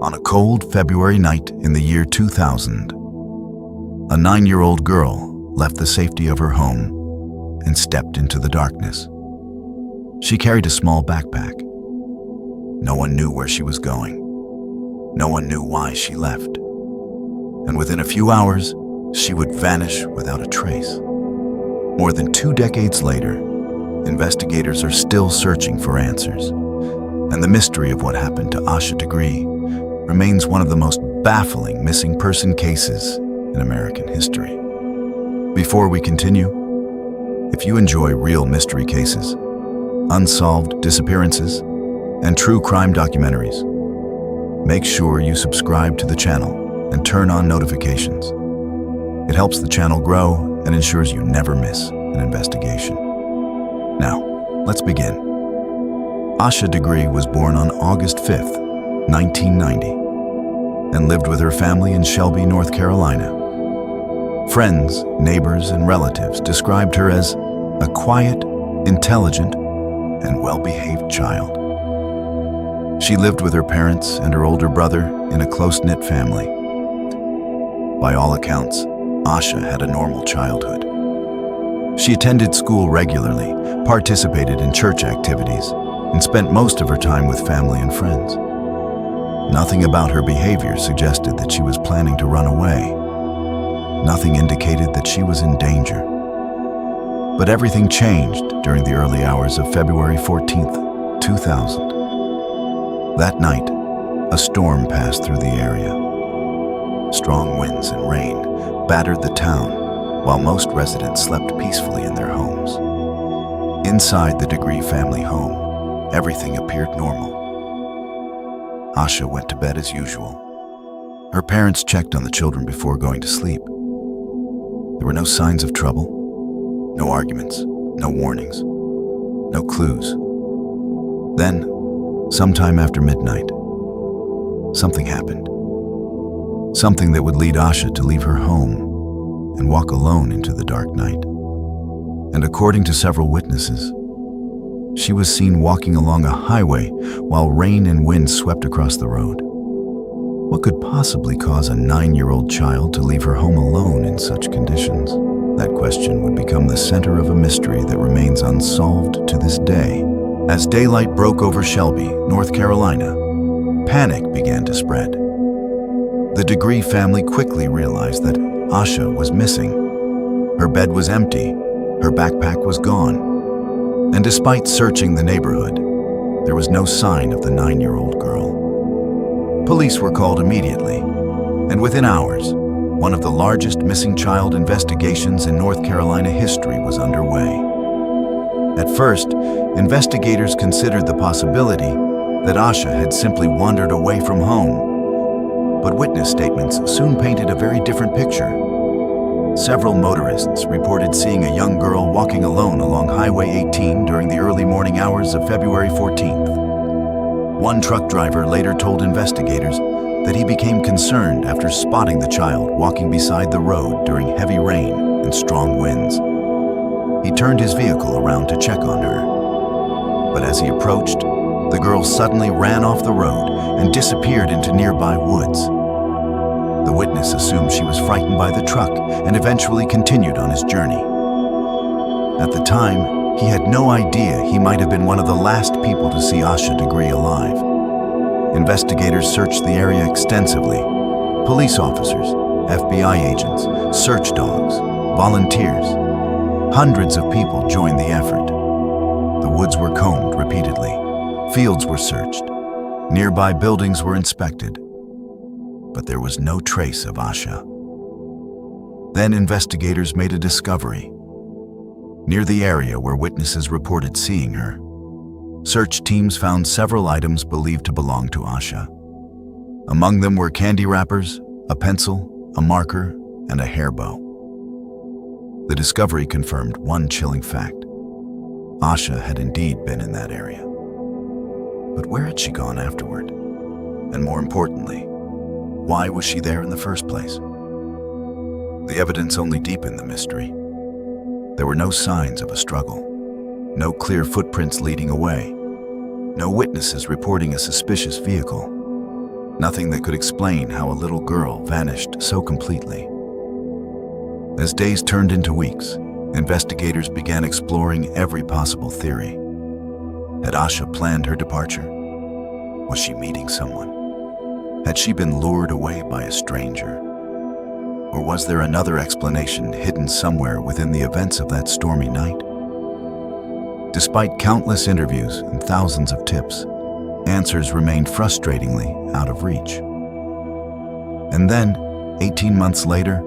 On a cold February night in the year 2000, a 9-year-old girl left the safety of her home and stepped into the darkness. She carried a small backpack. No one knew where she was going. No one knew why she left. And within a few hours, she would vanish without a trace. More than 2 decades later, investigators are still searching for answers. And the mystery of what happened to Asha Degree remains one of the most baffling missing person cases in American history. Before we continue, if you enjoy real mystery cases, unsolved disappearances, and true crime documentaries, make sure you subscribe to the channel and turn on notifications. It helps the channel grow and ensures you never miss an investigation. Now, let's begin. Asha Degree was born on August 5th, 1990, and lived with her family in Shelby, North Carolina. Friends, neighbors, and relatives described her as a quiet, intelligent, and well-behaved child. She lived with her parents and her older brother in a close-knit family. By all accounts, Asha had a normal childhood. She attended school regularly, participated in church activities, and spent most of her time with family and friends. Nothing about her behavior suggested that she was planning to run away. Nothing indicated that she was in danger. But everything changed during the early hours of February 14th, 2000. That night, a storm passed through the area. Strong winds and rain battered the town, while most residents slept peacefully in their homes. Inside the Degree family home, everything appeared normal. Asha went to bed as usual. Her parents checked on the children before going to sleep. There were no signs of trouble, no arguments, no warnings, no clues. Then, sometime after midnight, something happened. Something that would lead Asha to leave her home and walk alone into the dark night. And according to several witnesses, she was seen walking along a highway while rain and wind swept across the road. What could possibly cause a 9-year-old child to leave her home alone in such conditions? That question would become the center of a mystery that remains unsolved to this day. As daylight broke over Shelby, North Carolina, panic began to spread. The Degree family quickly realized that Asha was missing. Her bed was empty, her backpack was gone, and despite searching the neighborhood, there was no sign of the 9-year-old girl. Police were called immediately, and within hours, one of the largest missing child investigations in North Carolina history was underway. At first, investigators considered the possibility that Asha had simply wandered away from home. But witness statements soon painted a very different picture. Several motorists reported seeing a young girl walking alone along Highway 18 during the early morning hours of February 14th. One truck driver later told investigators that he became concerned after spotting the child walking beside the road during heavy rain and strong winds. He turned his vehicle around to check on her. But as he approached, the girl suddenly ran off the road and disappeared into nearby woods. The witness assumed she was frightened by the truck and eventually continued on his journey. At the time, he had no idea he might have been one of the last people to see Asha Degree alive. Investigators searched the area extensively. Police officers, FBI agents, search dogs, volunteers. Hundreds of people joined the effort. The woods were combed repeatedly. Fields were searched. Nearby buildings were inspected. But there was no trace of Asha. Then investigators made a discovery. Near the area where witnesses reported seeing her, search teams found several items believed to belong to Asha. Among them were candy wrappers, a pencil, a marker, and a hair bow. The discovery confirmed one chilling fact. Asha had indeed been in that area. But where had she gone afterward? And more importantly, why was she there in the first place? The evidence only deepened the mystery. There were no signs of a struggle, no clear footprints leading away, no witnesses reporting a suspicious vehicle. Nothing that could explain how a little girl vanished so completely. As days turned into weeks, investigators began exploring every possible theory. Had Asha planned her departure? Was she meeting someone? Had she been lured away by a stranger? Or was there another explanation hidden somewhere within the events of that stormy night? Despite countless interviews and thousands of tips, answers remained frustratingly out of reach. And then, 18 months later,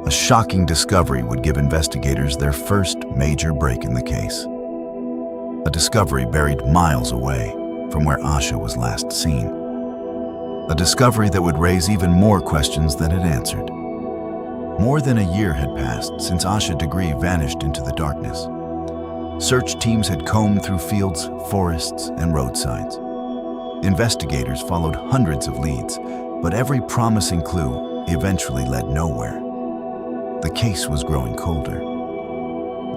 a shocking discovery would give investigators their first major break in the case. A discovery buried miles away from where Asha was last seen. A discovery that would raise even more questions than it answered. More than a year had passed since Asha Degree vanished into the darkness. Search teams had combed through fields, forests, and roadsides. Investigators followed hundreds of leads, but every promising clue eventually led nowhere. The case was growing colder.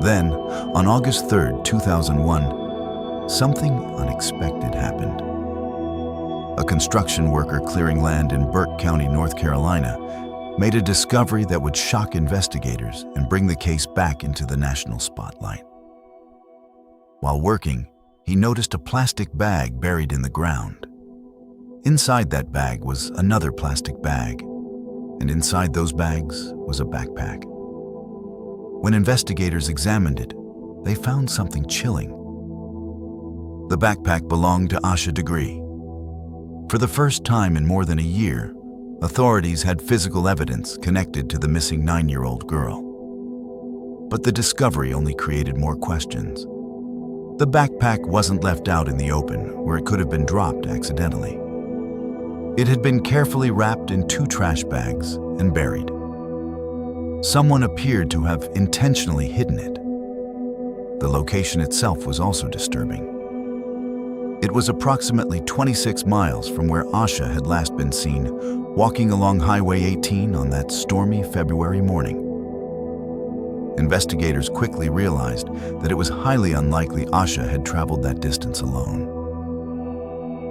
Then, on August 3rd, 2001, something unexpected happened. A construction worker clearing land in Burke County, North Carolina, made a discovery that would shock investigators and bring the case back into the national spotlight. While working, he noticed a plastic bag buried in the ground. Inside that bag was another plastic bag, and inside those bags was a backpack. When investigators examined it, they found something chilling. The backpack belonged to Asha Degree. For the first time in more than a year, authorities had physical evidence connected to the missing 9-year-old girl. But the discovery only created more questions. The backpack wasn't left out in the open, where it could have been dropped accidentally. It had been carefully wrapped in 2 trash bags and buried. Someone appeared to have intentionally hidden it. The location itself was also disturbing. It was approximately 26 miles from where Asha had last been seen walking along Highway 18 on that stormy February morning. Investigators quickly realized that it was highly unlikely Asha had traveled that distance alone.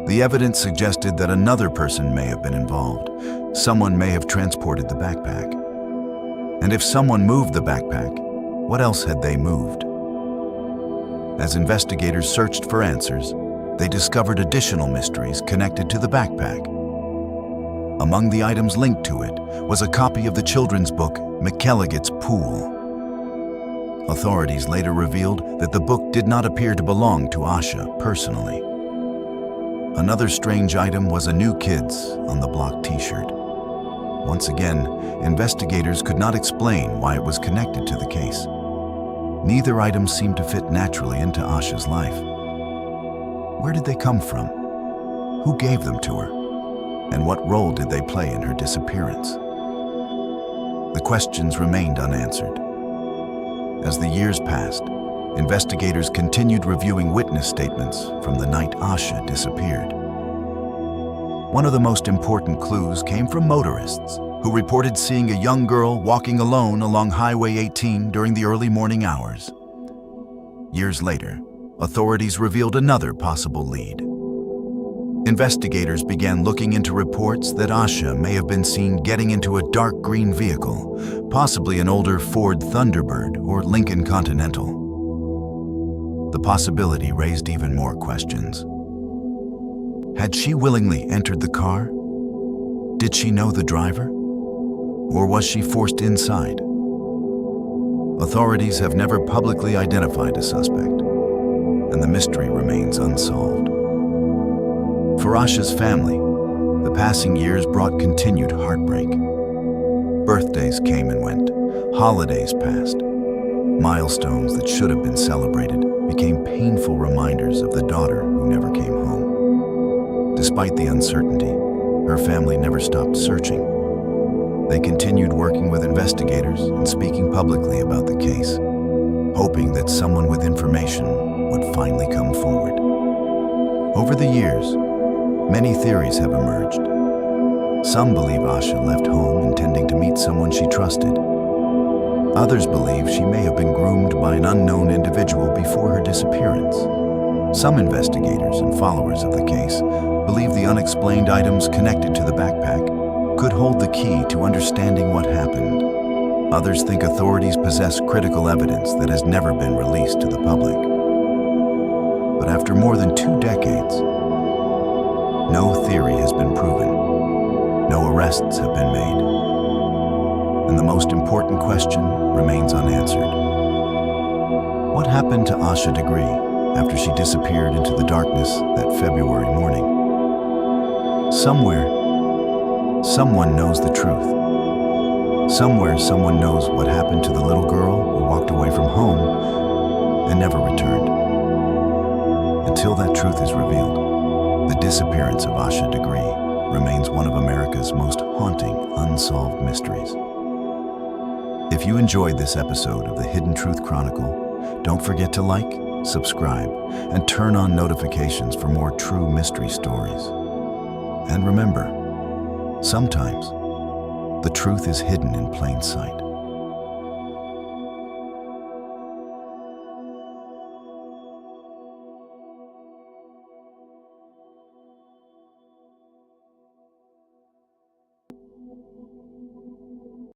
The evidence suggested that another person may have been involved. Someone may have transported the backpack. And if someone moved the backpack, what else had they moved? As investigators searched for answers, they discovered additional mysteries connected to the backpack. Among the items linked to it was a copy of the children's book, McElligot's Pool. Authorities later revealed that the book did not appear to belong to Asha personally. Another strange item was a New Kids on the Block t-shirt. Once again, investigators could not explain why it was connected to the case. Neither item seemed to fit naturally into Asha's life. Where did they come from? Who gave them to her? And what role did they play in her disappearance? The questions remained unanswered. As the years passed, investigators continued reviewing witness statements from the night Asha disappeared. One of the most important clues came from motorists who reported seeing a young girl walking alone along Highway 18 during the early morning hours. Years later, authorities revealed another possible lead. Investigators began looking into reports that Asha may have been seen getting into a dark green vehicle, possibly an older Ford Thunderbird or Lincoln Continental. The possibility raised even more questions. Had she willingly entered the car? Did she know the driver? Or was she forced inside? Authorities have never publicly identified a suspect, and the mystery remains unsolved. For Asha's family, the passing years brought continued heartbreak. Birthdays came and went, holidays passed. Milestones that should have been celebrated became painful reminders of the daughter who never came home. Despite the uncertainty, her family never stopped searching. They continued working with investigators and speaking publicly about the case, hoping that someone with information would finally come forward. Over the years, many theories have emerged. Some believe Asha left home intending to meet someone she trusted. Others believe she may have been groomed by an unknown individual before her disappearance. Some investigators and followers of the case believe the unexplained items connected to the backpack could hold the key to understanding what happened. Others think authorities possess critical evidence that has never been released to the public. But after more than 2 decades, no theory has been proven, no arrests have been made, and the most important question remains unanswered. What happened to Asha Degree after she disappeared into the darkness that February morning? Somewhere, someone knows the truth. Somewhere, someone knows what happened to the little girl who walked away from home and never returned. Until that truth is revealed, the disappearance of Asha Degree remains one of America's most haunting unsolved mysteries. If you enjoyed this episode of the Hidden Truth Chronicle, don't forget to like, subscribe, and turn on notifications for more true mystery stories. And remember, sometimes the truth is hidden in plain sight.